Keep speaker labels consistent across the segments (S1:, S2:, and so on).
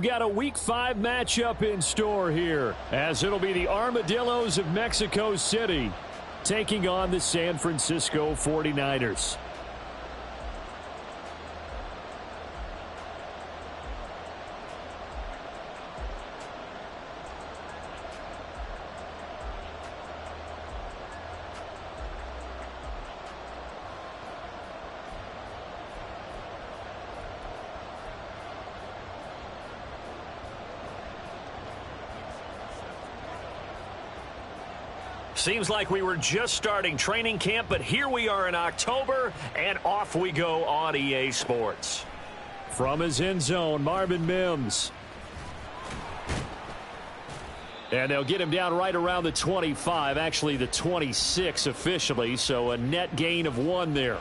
S1: got a Week 5 matchup in store here, as it'll be the Armadillos of Mexico City taking on the San Francisco 49ers.
S2: Seems like we were just starting training camp, but here we are in October, and off we go on EA Sports.
S1: From his end zone, Marvin Mims. And they'll get him down right around the 25, actually the 26 officially, so a net gain of 1 there.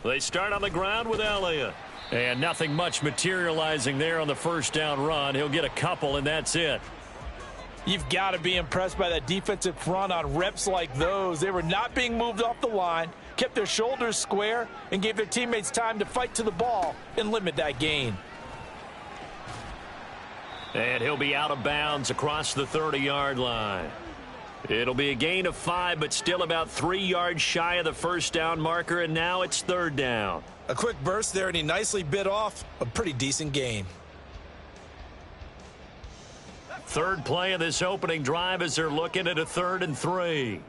S2: They start on the ground with Elliott.
S1: And nothing much materializing there on the first down run. He'll get a couple, and that's it.
S3: You've got to be impressed by that defensive front on reps like those. They were not being moved off the line, kept their shoulders square, and gave their teammates time to fight to the ball and limit that gain.
S2: And he'll be out of bounds across the 30-yard line. It'll be a gain of 5, but still about 3 yards shy of the first down marker, and now it's 3rd down.
S3: A quick burst there, and he nicely bit off a pretty decent gain.
S2: Third play of this opening drive as they're looking at a 3rd and 3.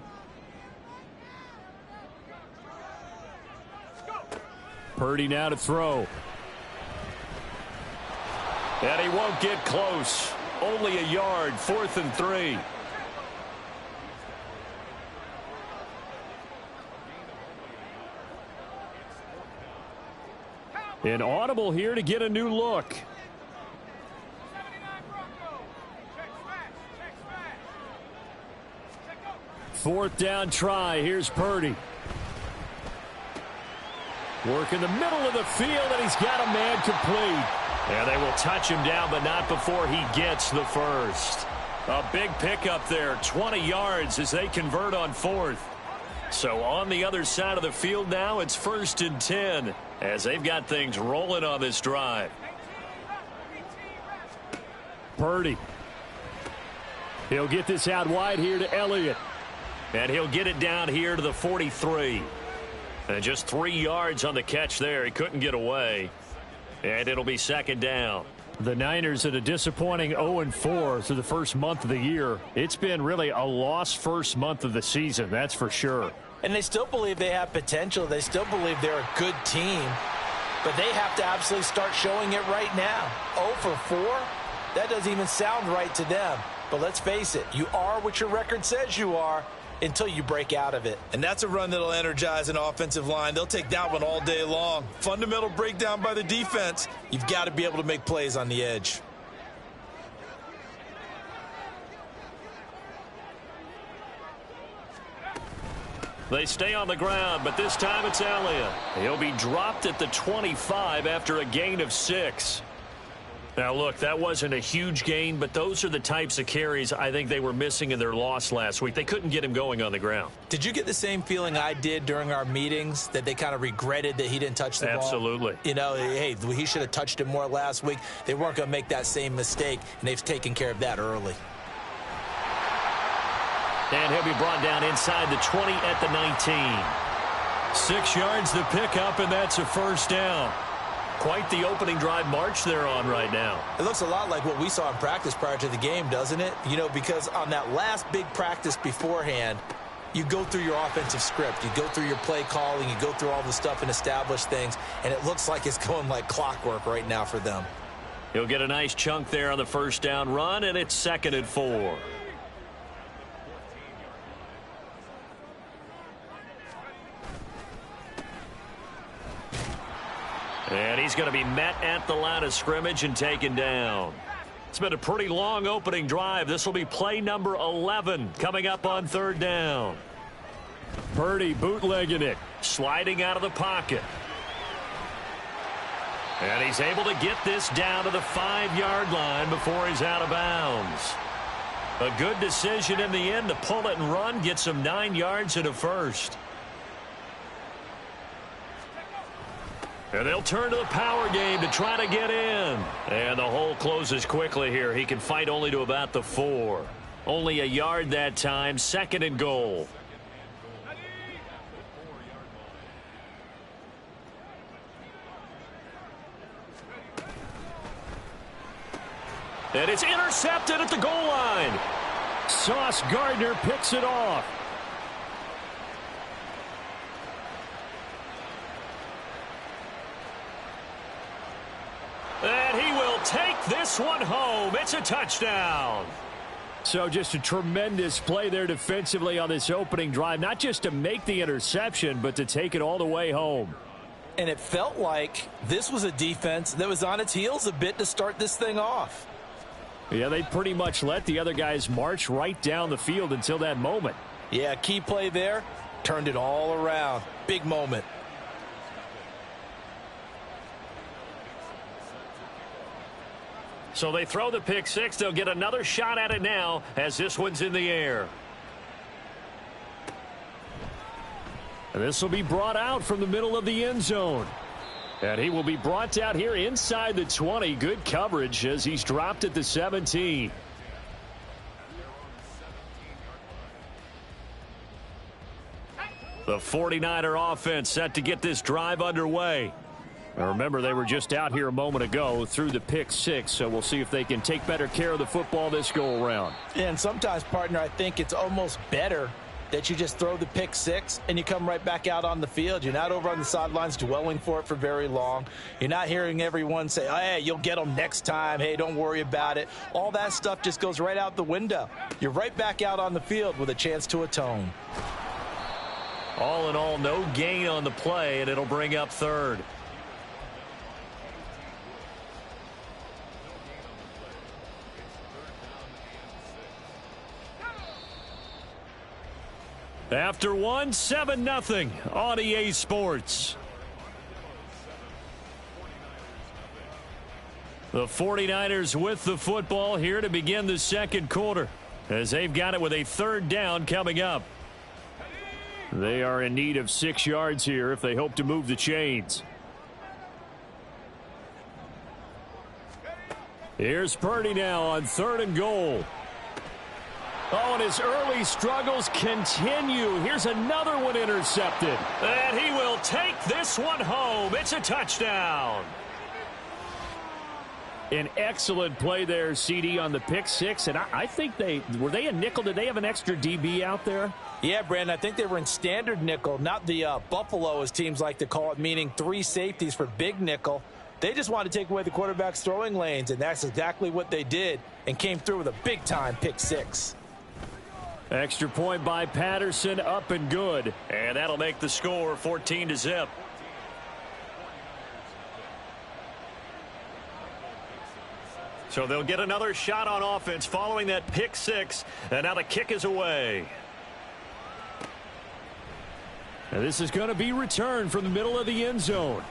S1: Purdy now to throw.
S2: And he won't get close. Only a yard, 4th and 3.
S1: An audible here to get a new look. Fourth down try. Here's Purdy. Work in the middle of the field, and he's got a man complete.
S2: And they will touch him down, but not before he gets the first. A big pickup there, 20 yards as they convert on 4th. So on the other side of the field now, it's 1st and 10 as they've got things rolling on this drive.
S1: Purdy. He'll get this out wide here to Elliott.
S2: And he'll get it down here to the 43. And just 3 yards on the catch there. He couldn't get away. And it'll be 2nd down.
S1: The Niners at a disappointing 0-4 through the first month of the year. It's been really a lost first month of the season, that's for sure.
S3: And they still believe they have potential. They still believe they're a good team. But they have to absolutely start showing it right now. 0-4? That doesn't even sound right to them. But let's face it, you are what your record says you are until you break out of it. And that's a run that'll energize an offensive line. They'll take that one all day long. Fundamental breakdown by the defense. You've got to be able to make plays on the edge.
S2: They stay on the ground, but this time it's Elliott. He'll be dropped at the 25 after a gain of 6. Now, look, that wasn't a huge gain, but those are the types of carries I think they were missing in their loss last week. They couldn't get him going on the ground.
S3: Did you get the same feeling I did during our meetings, that they kind of regretted that he didn't touch the ball?
S2: Absolutely.
S3: You know, hey, he should have touched it more last week. They weren't going to make that same mistake, and they've taken care of that early.
S2: And he'll be brought down inside the 20 at the 19.
S1: 6 yards to pick up, and that's a first down.
S2: Quite the opening drive march they're on right now.
S3: It looks a lot like what we saw in practice prior to the game, doesn't it? You know, because on that last big practice beforehand, you go through your offensive script. You go through your play calling. You go through all the stuff and establish things. And it looks like it's going like clockwork right now for them.
S2: He'll get a nice chunk there on the first down run, and it's 2nd and 4. And he's going to be met at the line of scrimmage and taken down. It's been a pretty long opening drive. This will be play number 11 coming up on third down.
S1: Purdy bootlegging it.
S2: Sliding out of the pocket. And he's able to get this down to the 5-yard line before he's out of bounds. A good decision in the end to pull it and run, get some 9 yards and a first. And they'll turn to the power game to try to get in. And the hole closes quickly here. He can fight only to about the 4. Only a yard that time, 2nd and goal. And it's intercepted at the goal line.
S1: Sauce Gardner picks it off.
S2: And he will take this one home. It's a touchdown.
S1: So just a tremendous play there defensively on this opening drive. Not just to make the interception, but to take it all the way home.
S3: And it felt like this was a defense that was on its heels a bit to start this thing off.
S1: Yeah, they pretty much let the other guys march right down the field until that moment.
S3: Yeah, key play there. Turned it all around. Big moment.
S2: So they throw the pick six. They'll get another shot at it now as this one's in the air.
S1: And this will be brought out from the middle of the end zone. And he will be brought out here inside the 20. Good coverage as he's dropped at the 17. The 49er offense set to get this drive underway. Now remember, they were just out here a moment ago through the pick six, so we'll see if they can take better care of the football this go around.
S3: And sometimes, partner, I think it's almost better that you just throw the pick six and you come right back out on the field. You're not over on the sidelines dwelling for it for very long. You're not hearing everyone say, oh, hey, you'll get them next time. Hey, don't worry about it. All that stuff just goes right out the window. You're right back out on the field with a chance to atone.
S2: All in all, no gain on the play, and it'll bring up third. After one, 7-0 on EA Sports. The 49ers with the football here to begin the second quarter as they've got it with a third down coming up.
S1: They are in need of 6 yards here if they hope to move the chains. Here's Purdy now on 3rd and goal. Oh, and his early struggles continue. Here's another one intercepted.
S2: And he will take this one home. It's a touchdown.
S1: An excellent play there, CD, on the pick six. And I think were they a nickel? Did they have an extra DB out there?
S3: Yeah, Brandon, I think they were in standard nickel, not the Buffalo, as teams like to call it, meaning 3 safeties for big nickel. They just wanted to take away the quarterback's throwing lanes, and that's exactly what they did and came through with a big-time pick six.
S1: Extra point by Patterson, up and good.
S2: And that'll make the score 14-0. So they'll get another shot on offense following that pick six. And now the kick is away.
S1: And this is going to be returned from the middle of the end zone.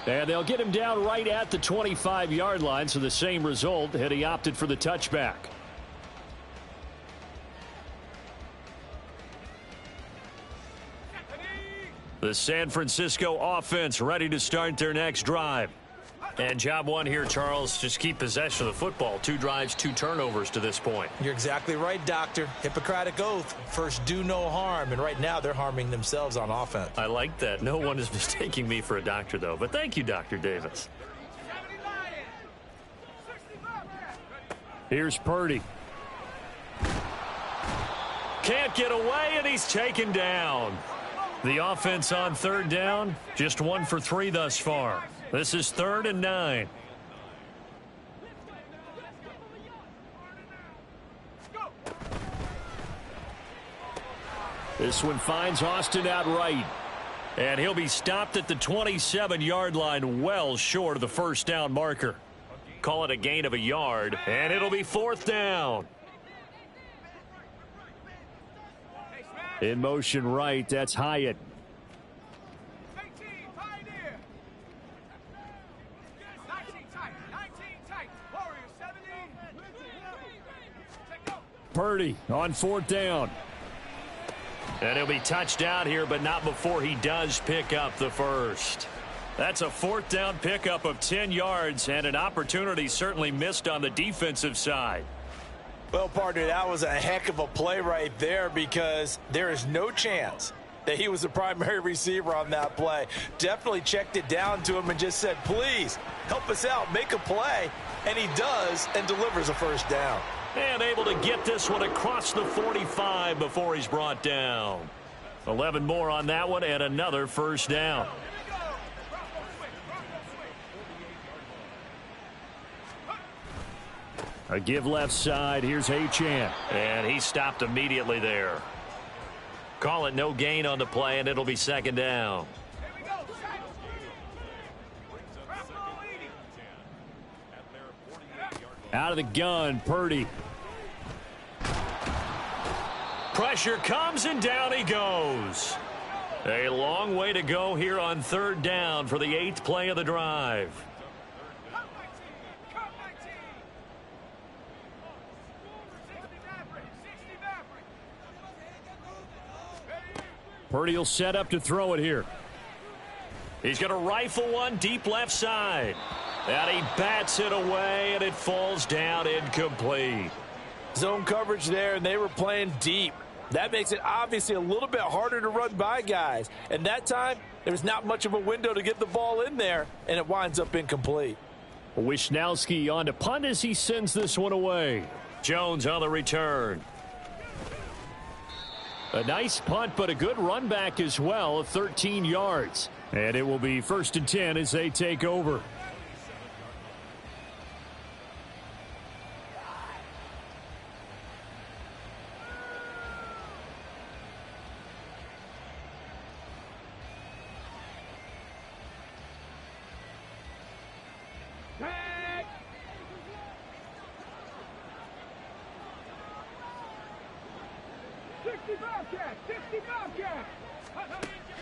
S1: And they'll get him down right at the 25-yard line, so the same result had he opted for the touchback.
S2: The San Francisco offense ready to start their next drive. And job one here, Charles, just keep possession of the football. 2 drives, 2 turnovers to this point.
S3: You're exactly right, Doctor. Hippocratic oath. First, do no harm. And right now, they're harming themselves on offense.
S2: I like that. No one is mistaking me for a doctor, though. But thank you, Dr. Davis.
S1: Here's Purdy.
S2: Can't get away, and he's taken down. The offense on 3rd down, just 1 for 3 thus far. This is 3rd and 9.
S1: This one finds Austin out right.
S2: And he'll be stopped at the 27-yard line, well short of the first down marker. Call it a gain of a yard, and it'll be fourth down.
S1: In motion right, that's Hyatt. Purdy on fourth down.
S2: And he'll be touched out here, but not before he does pick up the first. That's a fourth down pickup of 10 yards and an opportunity certainly missed on the defensive side.
S3: Well, partner, that was a heck of a play right there because there is no chance that he was the primary receiver on that play. Definitely checked it down to him and just said, please, help us out, make a play. And he does and delivers a first down.
S2: And able to get this one across the 45 before he's brought down. 11 more on that one and another first down.
S1: A give left side. Here's Achane.
S2: And he stopped immediately there. Call it no gain on the play, and it'll be second down.
S1: Out of the gun, Purdy.
S2: Pressure comes, and down he goes. A long way to go here on third down for the 8th play of the drive.
S1: Purdy will set up to throw it here.
S2: He's going to rifle one deep left side. And he bats it away, and it falls down incomplete.
S3: Zone coverage there, and they were playing deep. That makes it obviously a little bit harder to run by guys. And that time, there's not much of a window to get the ball in there, and it winds up incomplete.
S1: Wisnowski on to punt as he sends this one away.
S2: Jones on the return.
S1: A nice punt, but a good run back as well, 13 yards. And it will be 1st and 10 as they take over.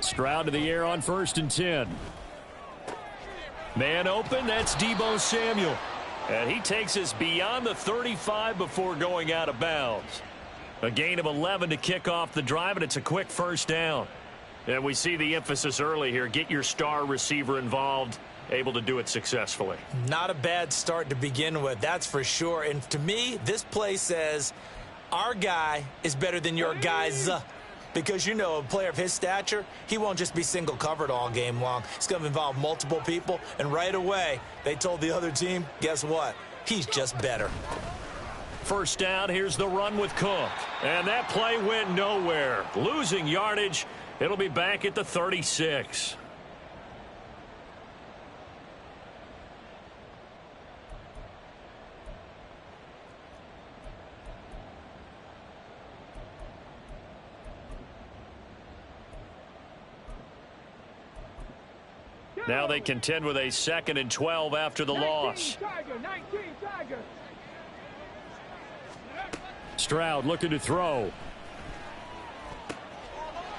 S1: Stroud to the air on 1st and 10.
S2: Man open, that's Deebo Samuel. And he takes us beyond the 35 before going out of bounds. A gain of 11 to kick off the drive, and it's a quick first down. And we see the emphasis early here. Get your star receiver involved, able to do it successfully.
S3: Not a bad start to begin with, that's for sure. And to me, this play says our guy is better than your guys. Because, you know, a player of his stature, he won't just be single covered all game long. It's going to involve multiple people. And right away, they told the other team, guess what? He's just better.
S2: First down, here's the run with Cook. And that play went nowhere. Losing yardage. It'll be back at the 36. Now they contend with a 2nd and 12 after the loss.
S1: Stroud looking to throw.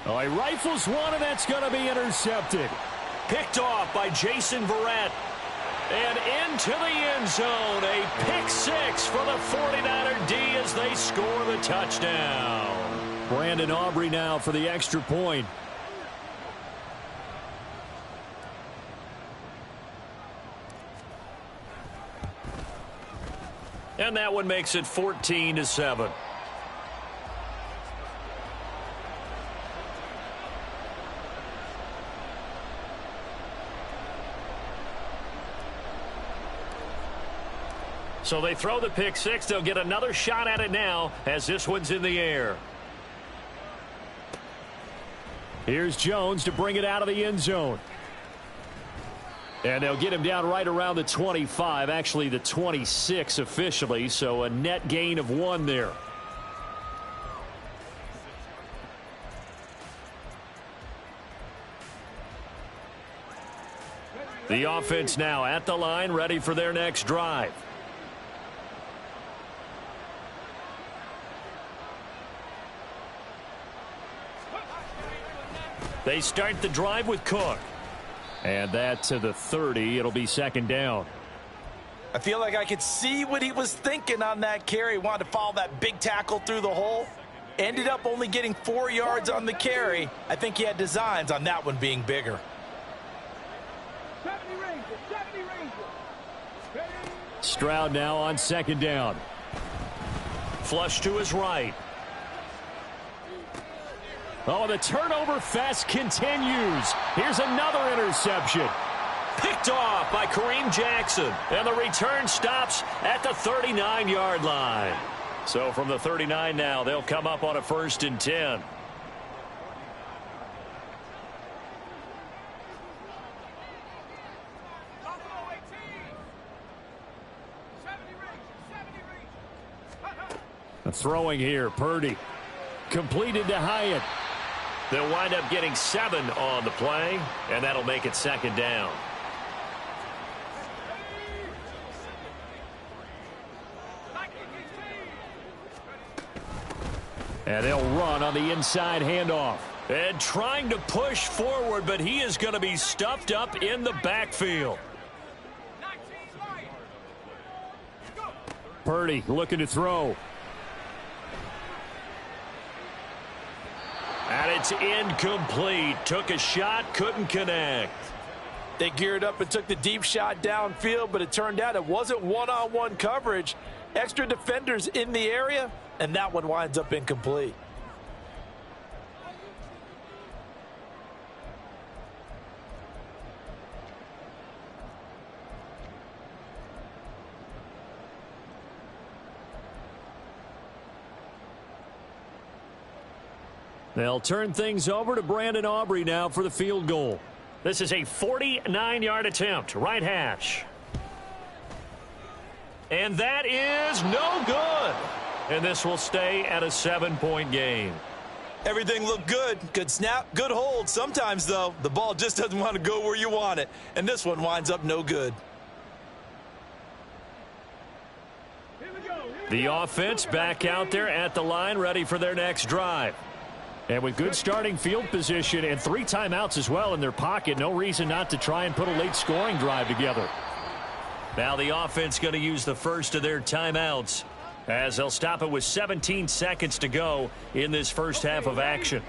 S1: Oh, he rifles one, and that's going to be intercepted.
S2: Picked off by Jason Verrett. And into the end zone. A pick 6 for the 49er D as they score the touchdown.
S1: Brandon Aubrey now for the extra point.
S2: And that one makes it 14-7. So they throw the pick 6. They'll get another shot at it now as this one's in the air.
S1: Here's Jones to bring it out of the end zone. And they'll get him down right around the 25, actually the 26 officially, so a net gain of 1 there. The offense now at the line, ready for their next drive. They start the drive with Cook. And that to the 30. It'll be second down.
S3: I feel like I could see what he was thinking on that carry. He wanted to follow that big tackle through the hole. Ended up only getting 4 yards on the carry. I think he had designs on that one being bigger.
S1: Stroud now on second down.
S2: Flush to his right.
S1: Oh, the turnover fest continues. Here's another interception.
S2: Picked off by Kareem Jackson. And the return stops at the 39-yard line.
S1: So from the 39 now, they'll come up on a 1st and 10. Throwing here, Purdy. Completed to Hyatt.
S2: They'll wind up getting 7 on the play, and that'll make it second down.
S1: And they'll run on the inside handoff.
S2: And trying to push forward, but he is going to be stuffed up in the backfield.
S1: Purdy looking to throw.
S2: And it's incomplete. Took a shot, couldn't connect.
S3: They geared up and took the deep shot downfield, but it turned out it wasn't one-on-one coverage. Extra defenders in the area, and that one winds up incomplete.
S1: They'll turn things over to Brandon Aubrey now for the field goal.
S2: This is a 49-yard attempt, right hash. And that is no good. And this will stay at a 7-point game.
S3: Everything looked good. Good snap, good hold. Sometimes, though, the ball just doesn't want to go where you want it. And this one winds up no good.
S1: The offense back out there at the line, ready for their next drive. And with good starting field position and 3 timeouts as well in their pocket, no reason not to try and put a late scoring drive together.
S2: Now the offense going to use the first of their timeouts as they'll stop it with 17 seconds to go in this first half of action.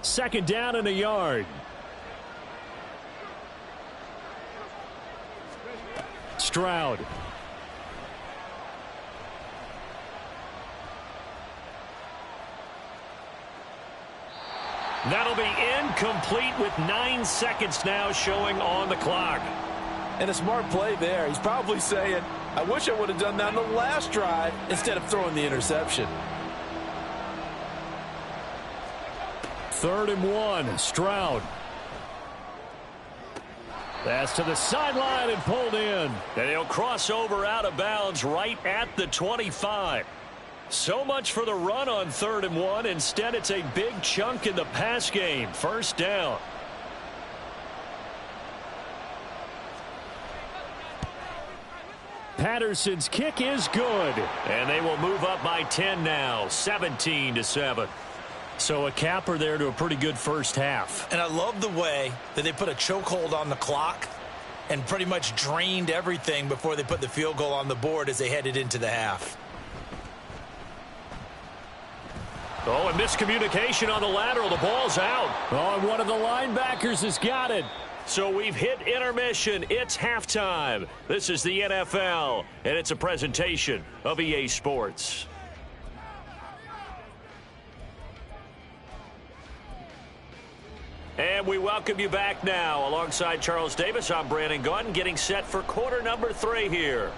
S1: Second down and a yard. Stroud.
S2: That'll be incomplete with 9 seconds now showing on the clock.
S3: And a smart play there. He's probably saying, I wish I would have done that on the last drive instead of throwing the interception.
S1: 3rd and 1. Stroud. That's to the sideline and pulled in.
S2: And he'll cross over out of bounds right at the 25. So much for the run on 3rd and 1. Instead, it's a big chunk in the pass game. First down.
S1: Patterson's kick is good.
S2: And they will move up by 10 now, 17-7.
S1: So a capper there to a pretty good first half.
S3: And I love the way that they put a chokehold on the clock and pretty much drained everything before they put the field goal on the board as they headed into the half.
S2: Oh, and miscommunication on the lateral. The ball's out.
S1: Oh, and one of the linebackers has got it.
S2: So we've hit intermission. It's halftime. This is the NFL, and it's a presentation of EA Sports. And we welcome you back now. Alongside Charles Davis, I'm Brandon Gaudin, getting set for quarter number 3 here.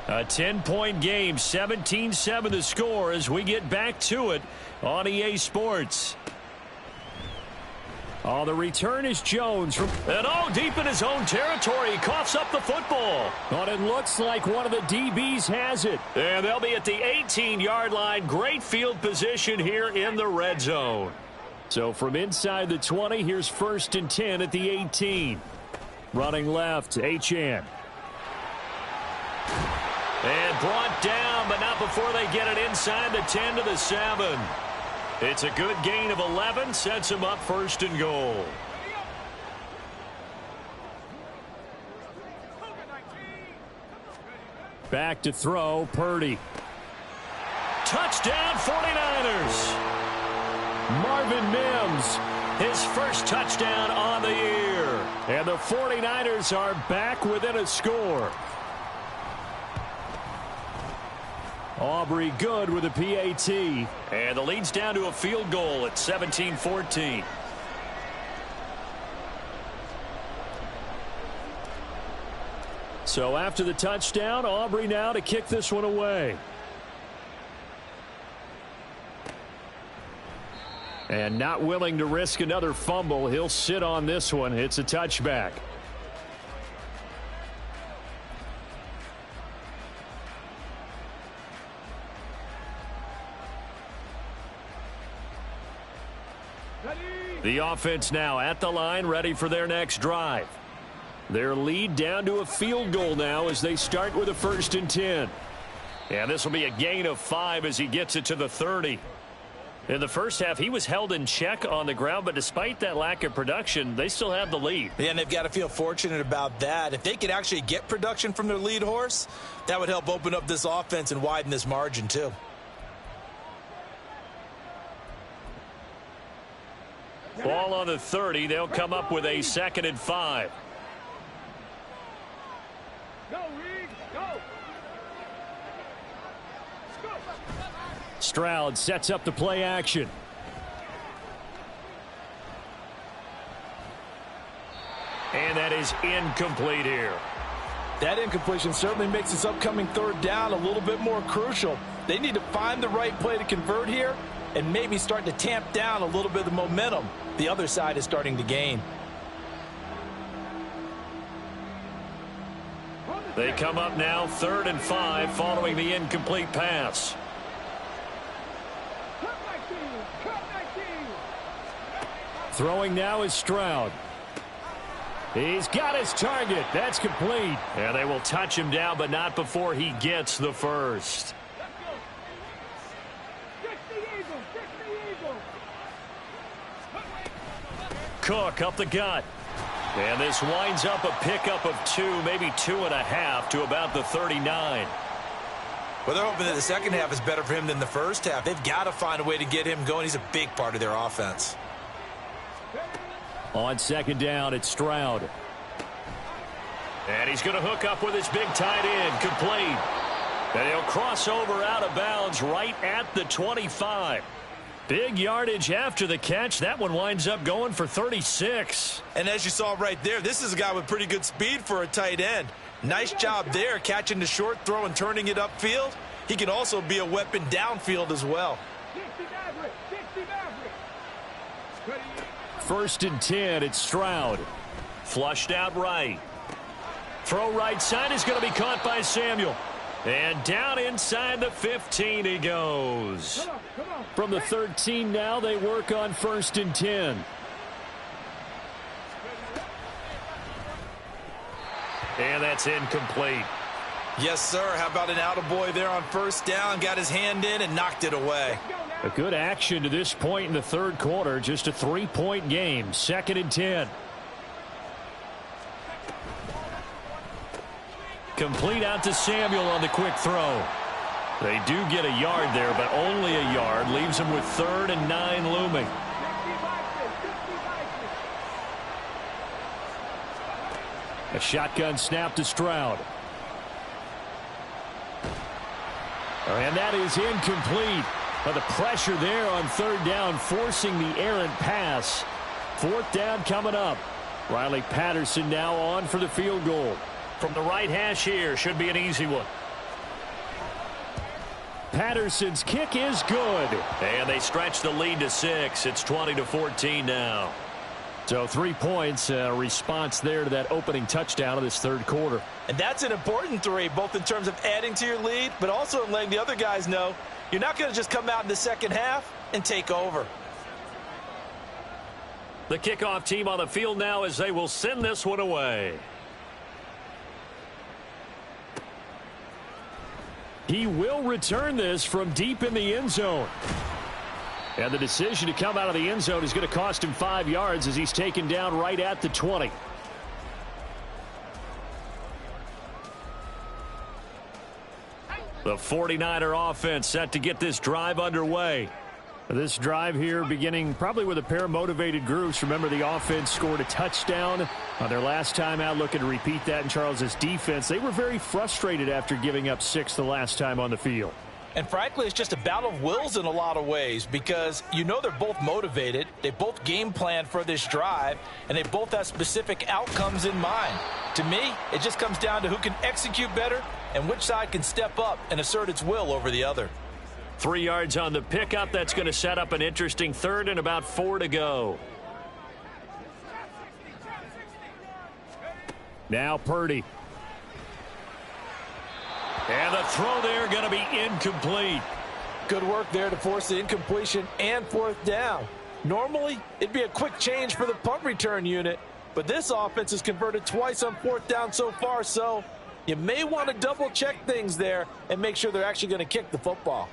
S1: A 10-point game, 17-7 the score as we get back to it on EA Sports. Oh, the return is Jones.
S2: And deep in his own territory, he coughs up the football.
S1: But it looks like one of the DBs has it.
S2: And they'll be at the 18-yard line. Great field position here in the red zone.
S1: So from inside the 20, here's 1st and 10 at the 18. Running left, Achane.
S2: And brought down, but not before they get it inside the 10 to the 7. It's a good gain of 11, sets him up 1st and goal.
S1: Back to throw, Purdy.
S2: Touchdown 49ers.
S1: Marvin Mims.
S2: His first touchdown on the year.
S1: And the 49ers are back within a score. Aubrey good with a PAT.
S2: And the lead's down to a field goal at 17-14.
S1: So after the touchdown, Aubrey now to kick this one away. And not willing to risk another fumble, he'll sit on this one. It's a touchback. The offense now at the line, ready for their next drive. Their lead down to a field goal now as they start with a 1st and 10.
S2: And this will be a gain of 5 as he gets it to the 30. In the first half, he was held in check on the ground, but despite that lack of production, they still have the lead.
S3: Yeah, and they've got to feel fortunate about that. If they could actually get production from their lead horse, that would help open up this offense and widen this margin too.
S2: Ball on the 30. They'll come up with a 2nd and 5.
S4: Go, Reed, go. Let's go.
S1: Stroud sets up the play action.
S2: And that is incomplete here.
S3: That incompletion certainly makes this upcoming 3rd down a little bit more crucial. They need to find the right play to convert here and maybe start to tamp down a little bit of the momentum the other side is starting to gain.
S2: They come up now 3rd and 5 following the incomplete pass.
S1: Throwing now is Stroud. He's got his target. That's complete.
S2: And they will touch him down, but not before he gets the first. Cook up the gut. And this winds up a pickup of 2, maybe 2.5 to about the 39.
S3: Well, they're hoping that the second half is better for him than the first half. They've got to find a way to get him going. He's a big part of their offense.
S1: On 2nd down, it's Stroud.
S2: And he's going to hook up with his big tight end, complete. And he'll cross over out of bounds right at the 25. Big yardage after the catch. That one winds up going for 36.
S3: And as you saw right there, this is a guy with pretty good speed for a tight end. Nice job there catching the short throw and turning it upfield. He can also be a weapon downfield as well.
S1: 1st and 10, it's Stroud.
S2: Flushed out right. Throw right side is going to be caught by Samuel. And down inside the 15 he goes.
S1: From the 13 now, they work on 1st and 10.
S2: And that's incomplete.
S3: Yes, sir. How about an attaboy there on 1st down? Got his hand in and knocked it away.
S1: A good action to this point in the 3rd quarter. Just a 3-point game. 2nd and 10.
S2: Complete out to Samuel on the quick throw. They do get a yard there, but only a yard. Leaves them with 3rd and 9 looming.
S1: A shotgun snap to Stroud. And that is incomplete. But the pressure there on 3rd down, forcing the errant pass. 4th down coming up. Riley Patterson now on for the field goal.
S2: From the right hash here, should be an easy one.
S1: Patterson's kick is good.
S2: And they stretch the lead to 6. It's 20-14 now.
S1: So 3 points, response there to that opening touchdown of this 3rd quarter.
S3: And that's an important 3, both in terms of adding to your lead, but also in letting the other guys know you're not going to just come out in the second half and take over.
S2: The kickoff team on the field now as they will send this one away.
S1: He will return this from deep in the end zone. And the decision to come out of the end zone is going to cost him 5 yards as he's taken down right at the 20.
S2: The 49er offense set to get this drive underway.
S1: This drive here beginning probably with a pair of motivated groups. Remember, the offense scored a touchdown on their last time out, looking to repeat that in Charles's defense. They were very frustrated after giving up 6 the last time on the field.
S3: And frankly, it's just a battle of wills in a lot of ways because you know they're both motivated. They both game plan for this drive, and they both have specific outcomes in mind. To me, it just comes down to who can execute better and which side can step up and assert its will over the other.
S2: 3 yards on the pickup. That's going to set up an interesting third and about 4 to go.
S1: Now Purdy.
S2: And the throw there going to be incomplete.
S3: Good work there to force the incompletion and 4th down. Normally, it'd be a quick change for the punt return unit, but this offense has converted twice on 4th down so far, so you may want to double-check things there and make sure they're actually going to kick the football.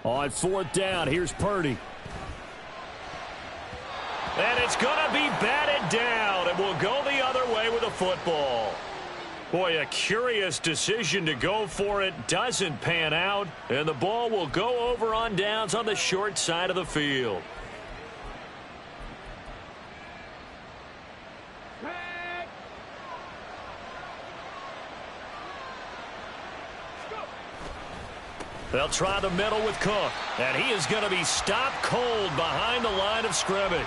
S1: On 4th down, here's Purdy.
S2: And it's going to be batted down, and we'll go the other way with the football. Boy, a curious decision to go for it. Doesn't pan out, and the ball will go over on downs on the short side of the field. They'll try the middle with Cook, and he is going to be stopped cold behind the line of scrimmage.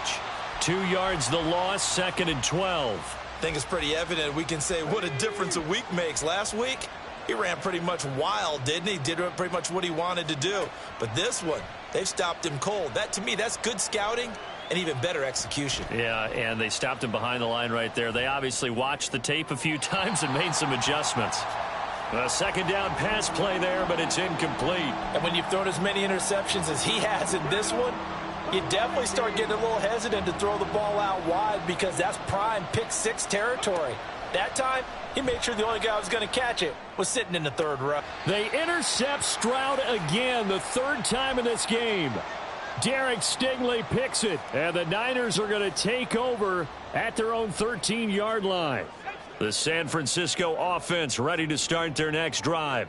S2: 2 yards the loss, 2nd and 12.
S3: I think it's pretty evident we can say what a difference a week makes. Last week, he ran pretty much wild, didn't he? Did pretty much what he wanted to do. But this one, they've stopped him cold. That, to me, that's good scouting and even better execution.
S2: Yeah, and they stopped him behind the line right there. They obviously watched the tape a few times and made some adjustments. A 2nd down pass play there, but it's incomplete.
S3: And when you've thrown as many interceptions as he has in this one, you definitely start getting a little hesitant to throw the ball out wide because that's prime pick 6 territory. That time, he made sure the only guy who was going to catch it was sitting in the 3rd row.
S1: They intercept Stroud again, the 3rd time in this game. Derek Stingley picks it, and the Niners are going to take over at their own 13-yard line.
S2: The San Francisco offense ready to start their next drive.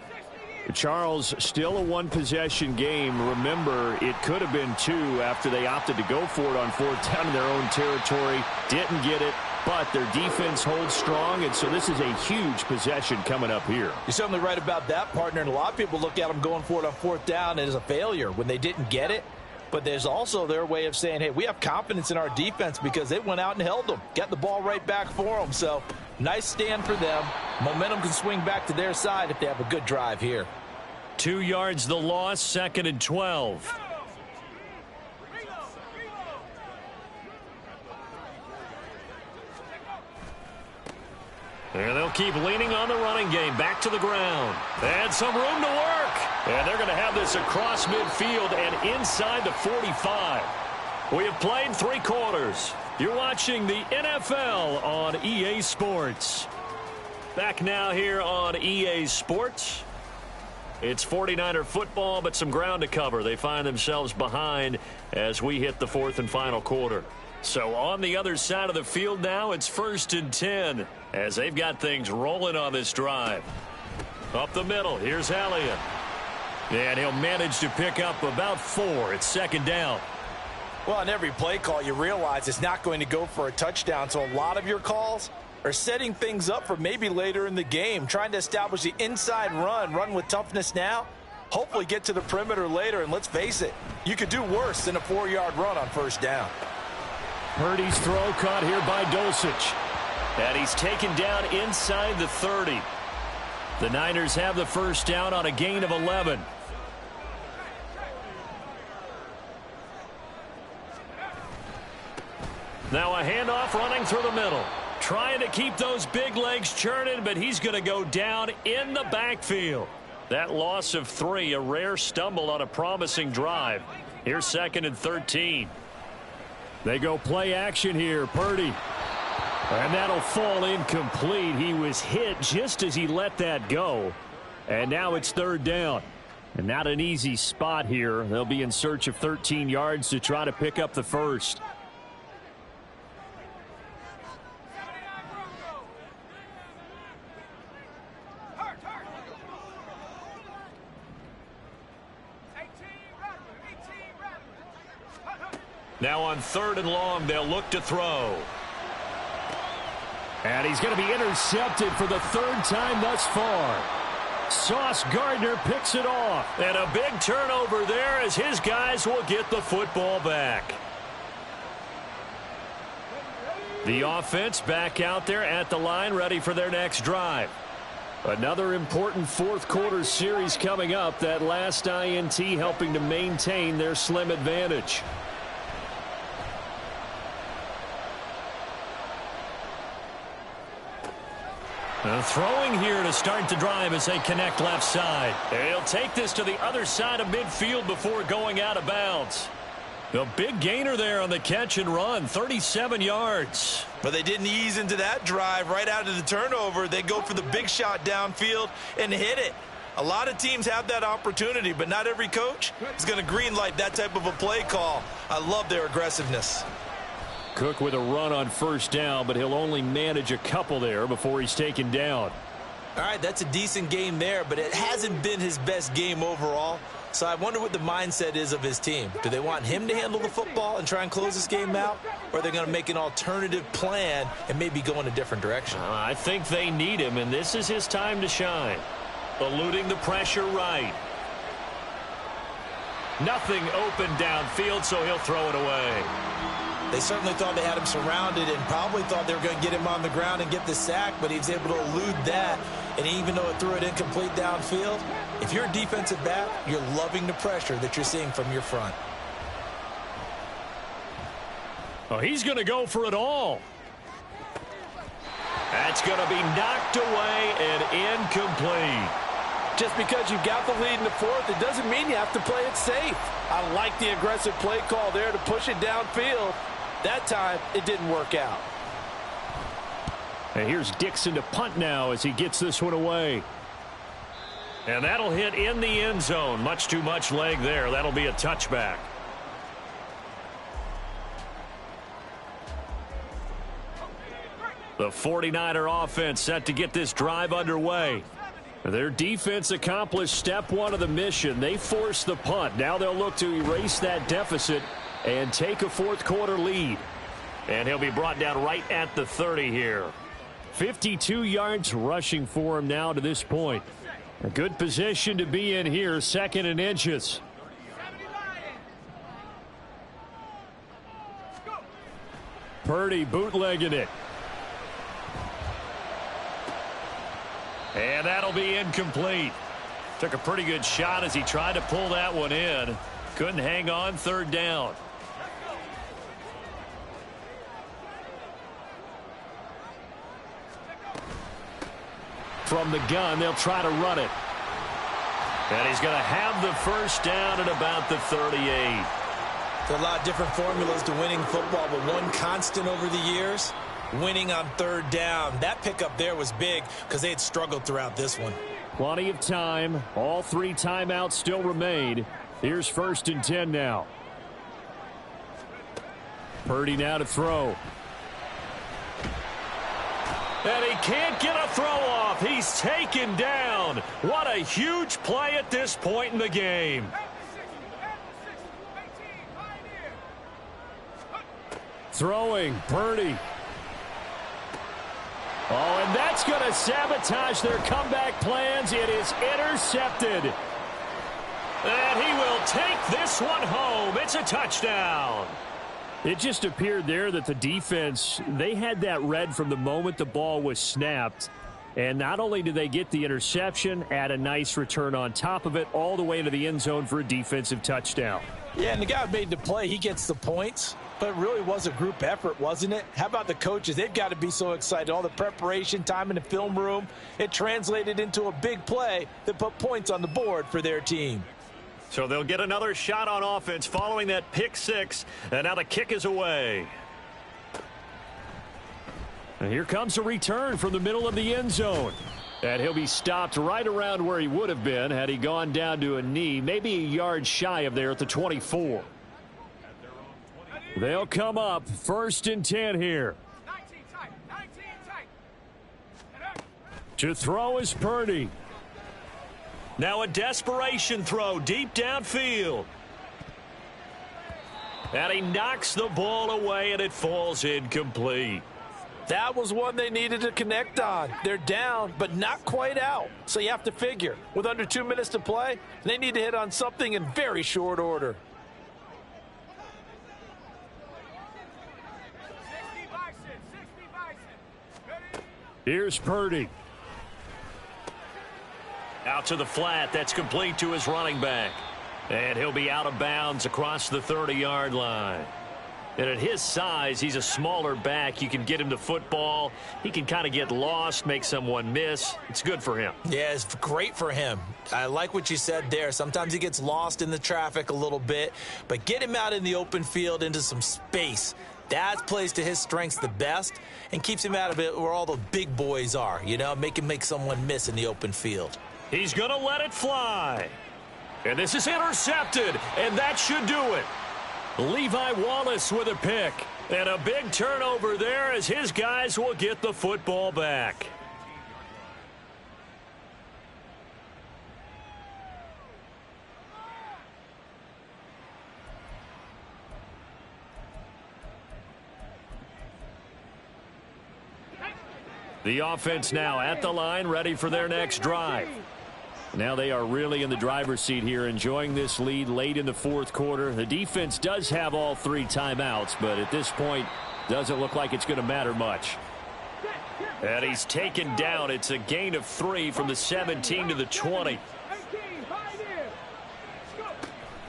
S1: Charles, still a 1-possession game. Remember, it could have been 2 after they opted to go for it on 4th down in their own territory. Didn't get it, but their defense holds strong, and so this is a huge possession coming up here.
S3: You're certainly right about that, partner, and a lot of people look at them going for it on 4th down as a failure when they didn't get it. But there's also their way of saying, hey, we have confidence in our defense because they went out and held them, got the ball right back for them. So nice stand for them. Momentum can swing back to their side if they have a good drive here.
S2: 2 yards the loss, 2nd and 12. And they'll keep leaning on the running game. Back to the ground. And some room to work. And they're going to have this across midfield and inside the 45. We have played 3 quarters. You're watching the NFL on EA Sports. Back now here on EA Sports. It's 49er football, but some ground to cover. They find themselves behind as we hit the 4th and final quarter. So on the other side of the field now, it's 1st and 10 as they've got things rolling on this drive. Up the middle, here's Elliott. And he'll manage to pick up about 4. It's 2nd down.
S3: Well, on every play call, you realize it's not going to go for a touchdown. So a lot of your calls are setting things up for maybe later in the game, trying to establish the inside run with toughness now, hopefully get to the perimeter later. And let's face it, you could do worse than a 4-yard run on 1st down.
S1: Purdy's throw caught here by Dulcich.
S2: And he's taken down inside the 30. The Niners have the 1st down on a gain of 11. Now a handoff running through the middle. Trying to keep those big legs churning, but he's going to go down in the backfield. That loss of 3, a rare stumble on a promising drive. Here's 2nd and 13.
S1: They go play action here. Purdy. And that'll fall incomplete. He was hit just as he let that go. And now it's 3rd down. And not an easy spot here. They'll be in search of 13 yards to try to pick up the first.
S2: Now on 3rd and long, they'll look to throw.
S1: And he's going to be intercepted for the 3rd time thus far. Sauce Gardner picks it off.
S2: And a big turnover there as his guys will get the football back. The offense back out there at the line, ready for their next drive. Another important 4th quarter series coming up. That last INT helping to maintain their slim advantage. Throwing here to start the drive as they connect left side. They'll take this to the other side of midfield before going out of bounds. A big gainer there on the catch and run, 37 yards.
S3: But they didn't ease into that drive right out of the turnover. They go for the big shot downfield and hit it. A lot of teams have that opportunity, but not every coach is going to greenlight that type of a play call. I love their aggressiveness.
S1: Cook with a run on 1st down, but he'll only manage a couple there before he's taken down.
S3: All right, that's a decent game there, but it hasn't been his best game overall. So I wonder what the mindset is of his team. Do they want him to handle the football and try and close this game out? Or are they going to make an alternative plan and maybe go in a different direction?
S2: I think they need him, and this is his time to shine. Eluding the pressure right. Nothing open downfield, so he'll throw it away.
S3: They certainly thought they had him surrounded and probably thought they were going to get him on the ground and get the sack, but he was able to elude that. And even though it threw it incomplete downfield, if you're a defensive back, you're loving the pressure that you're seeing from your front.
S1: Oh, he's going to go for it all.
S2: That's going to be knocked away and incomplete.
S5: Just because you've got the lead in the 4th, it doesn't mean you have to play it safe. I like the aggressive play call there to push it downfield. That time, it didn't work out.
S1: And here's Dixon to punt now as he gets this one away.
S2: And that'll hit in the end zone. Much too much leg there. That'll be a touchback. The 49er offense set to get this drive underway. Their defense accomplished step 1 of the mission. They forced the punt. Now they'll look to erase that deficit and take a 4th quarter lead. And he'll be brought down right at the 30 here. 52 yards rushing for him now to this point. A good position to be in here, 2nd and inches. Purdy bootlegging it. And that'll be incomplete. Took a pretty good shot as he tried to pull that one in. Couldn't hang on, 3rd down.
S1: From the gun, they'll try to run it.
S2: And he's going to have the 1st down at about the 38.
S3: There are a lot of different formulas to winning football, but one constant over the years, winning on 3rd down. That pickup there was big because they had struggled throughout this one.
S1: Plenty of time. All 3 timeouts still remain. Here's 1st and 10 now. Purdy now to throw.
S2: And he can't get a throw off. He's taken down. What a huge play at this point in the game.
S1: Throwing, Purdy. Oh, and that's going to sabotage their comeback plans. It is intercepted.
S2: And he will take this one home. It's a touchdown.
S1: It just appeared there that the defense, they had that read from the moment the ball was snapped. And not only did they get the interception, add a nice return on top of it, all the way to the end zone for a defensive touchdown.
S3: Yeah, and the guy who made the play, he gets the points. But it really was a group effort, wasn't it? How about the coaches? They've got to be so excited. All the preparation time in the film room, it translated into a big play that put points on the board for their team.
S2: So they'll get another shot on offense following that pick six, and now the kick is away.
S1: And here comes a return from the middle of the end zone. And he'll be stopped right around where he would have been had he gone down to a knee, maybe a yard shy of there at the 24. They'll come up 1st and 10 here.
S4: 19 tight.
S1: To throw is Purdy.
S2: Now a desperation throw deep downfield. And he knocks the ball away, and it falls incomplete.
S5: That was one they needed to connect on. They're down, but not quite out. So you have to figure, with under 2 minutes to play, they need to hit on something in very short order.
S4: 60 Bison.
S1: Here's Purdy.
S2: Out to the flat. That's complete to his running back. And he'll be out of bounds across the 30-yard line. And at his size, he's a smaller back. You can get him to football. He can kind of get lost, make someone miss. It's good for him.
S3: Yeah, it's great for him. I like what you said there. Sometimes he gets lost in the traffic a little bit, but get him out in the open field into some space. That plays to his strengths the best and keeps him out of it where all the big boys are, you know, make him make someone miss in the open field.
S2: He's going to let it fly. And this is intercepted, and that should do it. Levi Wallace with a pick. And a big turnover there as his guys will get the football back.
S1: The offense now at the line, ready for their next drive. Now they are really in the driver's seat here, enjoying this lead late in the 4th quarter. The defense does have all 3 timeouts, but at this point, doesn't look like it's going to matter much.
S2: And he's taken down. It's a gain of 3 from the 17 to the 20.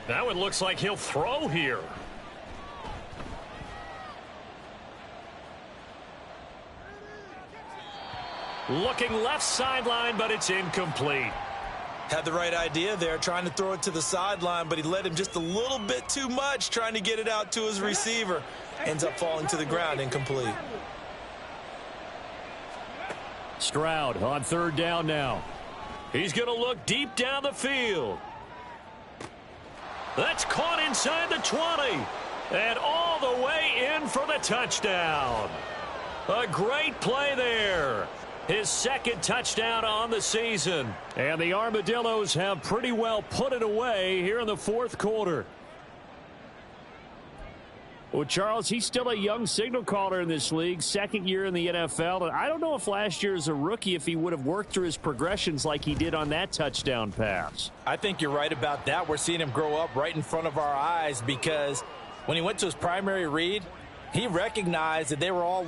S2: That one looks like he'll throw here. Looking left sideline, but it's incomplete.
S3: Had the right idea there, trying to throw it to the sideline, but he led him just a little bit too much, trying to get it out to his receiver. Ends up falling to the ground, incomplete.
S1: Stroud on 3rd down now.
S2: He's going to look deep down the field. That's caught inside the 20. And all the way in for the touchdown. A great play there. His 2nd touchdown on the season.
S1: And the Armadillos have pretty well put it away here in the 4th quarter. Well, Charles, he's still a young signal caller in this league, 2nd year in the NFL. And I don't know if last year as a rookie, if he would have worked through his progressions like he did on that touchdown pass.
S3: I think you're right about that. We're seeing him grow up right in front of our eyes because when he went to his primary read, he recognized that they were all